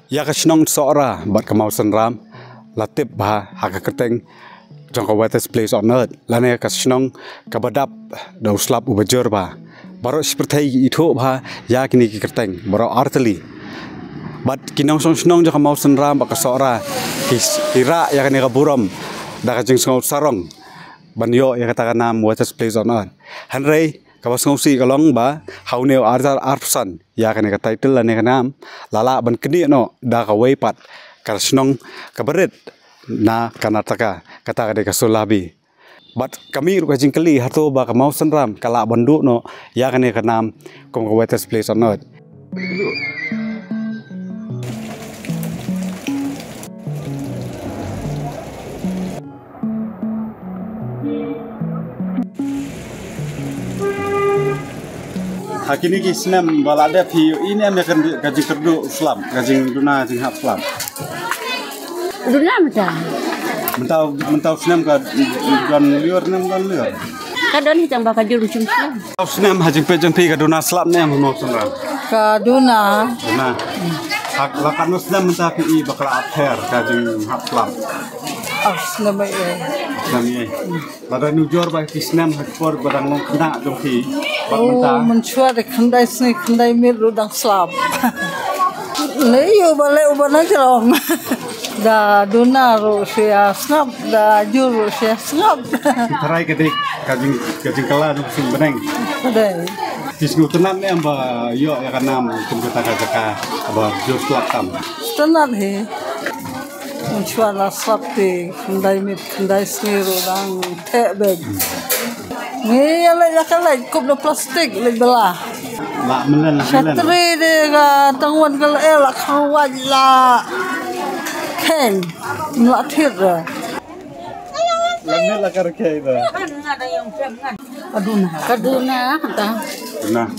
Ya kasnong seorang buat kemau senram latip bah hak keteng jangka wettest place on earth lane kasnong kabadap da uslap ubajur bah baru seperti itu bah ya kini keteng baru arteli but kinong snong jangka mau senram bak seorang kira ya kini kaburam da kajeng sengau sarong banyo ya katakan nam wettest place on earth Henry kawas ngausi kalong ba hauneu arsan ya kan ka title lane kanam lala ban keni no da ka weipat karsnong kabaret na Karnataka kata ka kasulabi but kami ru kajing kali harto ba ka mau senram kala bandu no ya kan kanam kong wettest place on earth. Hakini kisnem balada piu ini am yakan kajing kerdu Islam kajing duna jing hap Islam. Duna Mentau snem ka dan liur nem kan liur. Kadon hitang bakal juru Islam. Snem hajing pejeng pi ka duna Islam nem mau senra. Kaduna. Duna. Hak lakan snem mentah pi bakal affair kajing hap Islam. Nama ye. Namanya. Pada nujur ba kisnem hakor badang long kena jong pi. Oh, mencuat kendai sini kendai miru dang slab. Leyo balik ubana jelong. Da duna ro sia snap da juru sia snap. Terai kedik kajing kala jong sing beneng. Ada. Kisnu tenan ne amba yo ya kanam kum kata jaka aba jur slap tam. Tenan he. Mencuat la slab te kendai mit kendai sini ro dang tebeg. Ni ala yakala kup do plastik le belah. La melen. Satri de ga tangwan kala elak khawaj la. Ken la thira. Lamne la kar ke ida. Kaduna ta. Duna.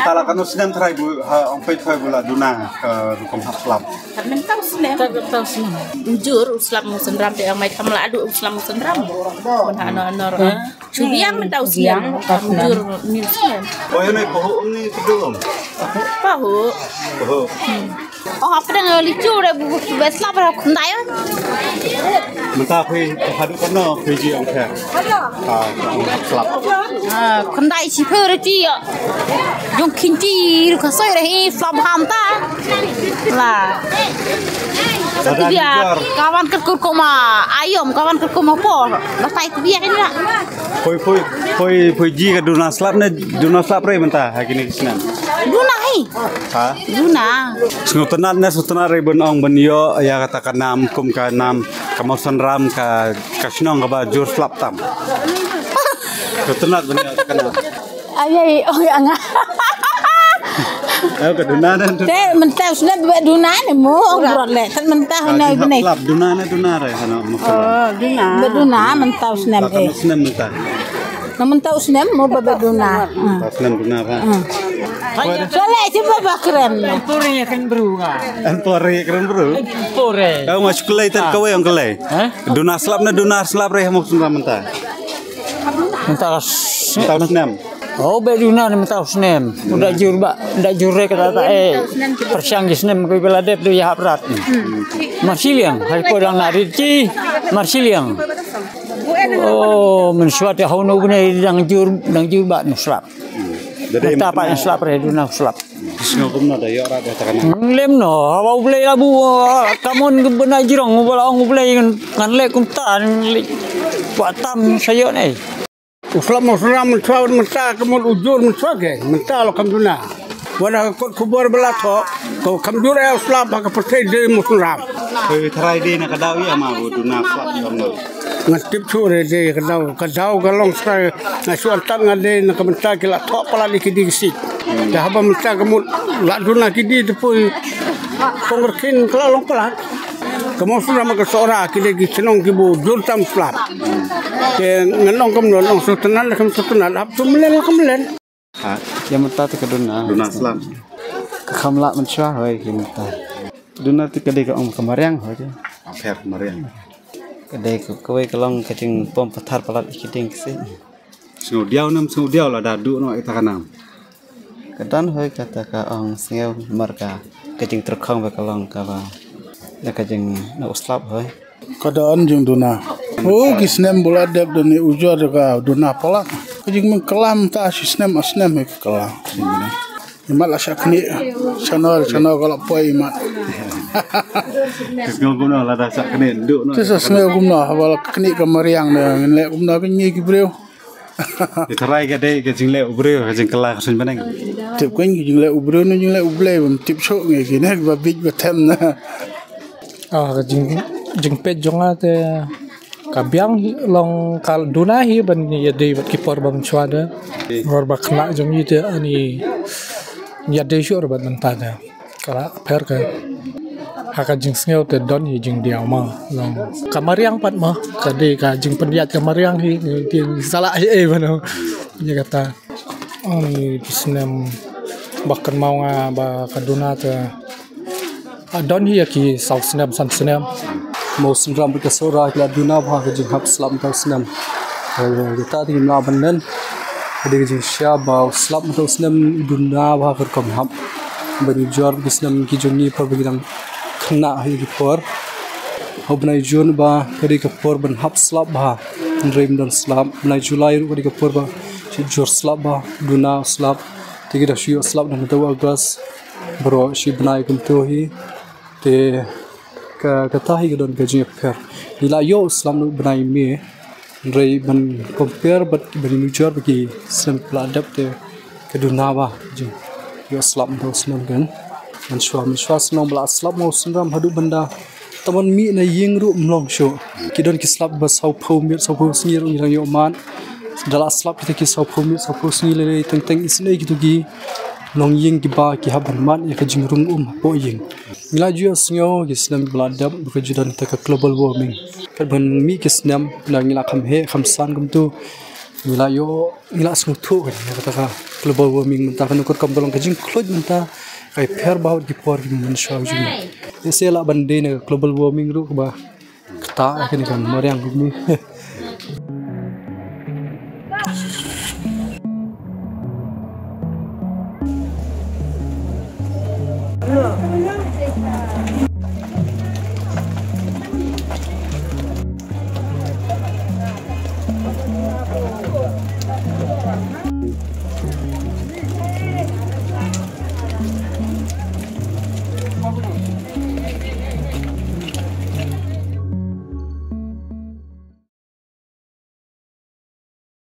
Tala kan sedang try bu ha ongpai try bula duna ke rukom haslap. Mentau snem. Jur Islam senram te amai kamla adu Islam senram. Mana anor. Subiang mentau siang jur mil snem. Oh ini poho ni kedum. Pahu. Poho. Oh apa dengan licu re bu Islam ber kundai. Mentah pi hadu kono piji ongkai. Haslap. Kundai si per ji. Jong kinci ka soi re Islam hamta. Lah. Dia kawan kerkur koma ayam kawan kerkur ma por. Basai tu dia ini lah. Poi ji ka duna slap ne duna slap re mentah hakini kisnan. Duna hai. Ha? Duna. Snutenan ne sutena re ben ong ben yo ya katakan nam kum ka nam kamau senram ka kasnong ka ba jur slap tam. Sutenat ben yo kana. Ayai oh yang Ayo ke duna dan te mentau sudah buat duna ni mo urut le tan mentau na ibne slap duna ne duna re kana. oh duna beduna mentau snem Snem mentah. na mentau snem mo beduna Snem duna pa. soalnya coba bakren Puri kan beruga. Empore keren bro. Puri. Kau masuk kelai tan kau yang kelai. Duna slap re mau sunra mentah. Mentau Mentah snem. Oh beduna ni mentau snem. Udah jure kata persiang di snem ko beladep do ya haprat. Marsiliang hai ko dang narici marsiliang. Oh mensuat ya hono bune dang jur ba ni slap. Dari Tapa yang slap re duna slap. Snow kumna da yo ra da takana. Lem no, awak boleh labu kamun benar jirong, awak boleh kan lek kuntan buat tam sayur ni. Uslam musram mencuat mentah kemun ujur mencuat ke mentah lo kamduna. Wala kot kubur belato ko kamdur e uslam ba ka pertai de musram. Kau terai di nak kadawi ama bu duna slap yo no. Ngatip sore de kadau galong sai ngasuan tan ngade nak mentah ke la tok pala likidi sit. Dah ba mentah kemun la duna kidi tepui pengurkin kelalong pelat. Kamu sudah makan seorang kita senang kibu jurtam slap. Ke ngelong long sutenan hab tu melen kemelen. Ha? Yang mentah tu keduna. Duna slap. Kamla mencuah hoi kita. Duna tu kedai ke kemariang hoi. Affair kemarin. Kedai ke kawai kelong kecing pom patar palat ikiting kesi. Snow diau lah dadu no ita kanam. Kedan hoi kata ka ong singau marka kajing terkong bakalong kaba na kajing na uslap hoi Kadaan jeng duna. Oh kisnem bola dep doni ujar ka duna pala. Kajing mengkelam ta asnem he kelam. Imat lah syakni channel kalau poi imat. Kisngau gumna la da sak kene nduk no. Kisa sneu gumna wala kni ka mariang ne le gumna ka nyi gibreu. Diterai ke dei ke jingle ubreu ke jing kala kasun baneng. Tip kwen jingle ubreu no jingle ublei bam tip sok nge kine ba big ba tem na. Jing pet jonga te kabyang long kal duna hi ban ya dei bat kipor bang chwada. Or ba khna jong yite ani ya dei shor bat mentada. Kala per ka haka jing sneu te don hi jing diaw ma long kamariang pat ma kade ka jing pendiat kamariang hi tin salah bano ya kata ani pisnem bahkan mau nga ba kaduna te don hi ki south snem san snem mau sendram berkesora kila duna bah kejing hap selam tau senam kita di melaban dan ada kejing syabau selam tau senam duna bah kerkom hap bani jor bisnam kijungi par begidang kena hi por hobnai jun ba kadi kapor ban hap slap ba dream dan slap nai julai ru kadi kapor ba si jor slap ba duna slap tigi da shio slap dan taw agras bro si bnai kumto hi te ka kata hi don gaji per ila yo slap nu bnai me rei ban compare but bani jor bagi sem pladap te kaduna ba ji yo slap do snam gan man shwas nom bla slap mo sndram hadu banda taman mi na ying ru mlong sho kidon ki slap ba sau phau mi sau phau sngi ru ngi yo man dala slap ki ki sau phau mi sau phau sngi le teng teng isne ki tu gi long ying ki ba ki haban man ya ka jing rum po ying mila ju snyo ki snam bla dab ka judan ta ka global warming ka ban mi ki snam na ngila kham he kham san gum tu mila yo mila snu thu ka global warming menta kan ko kam dolong ka jing kloj menta kai per baut di por di manusia juga. Ini sela bandai global warming ru ba kata kan mariang gumi.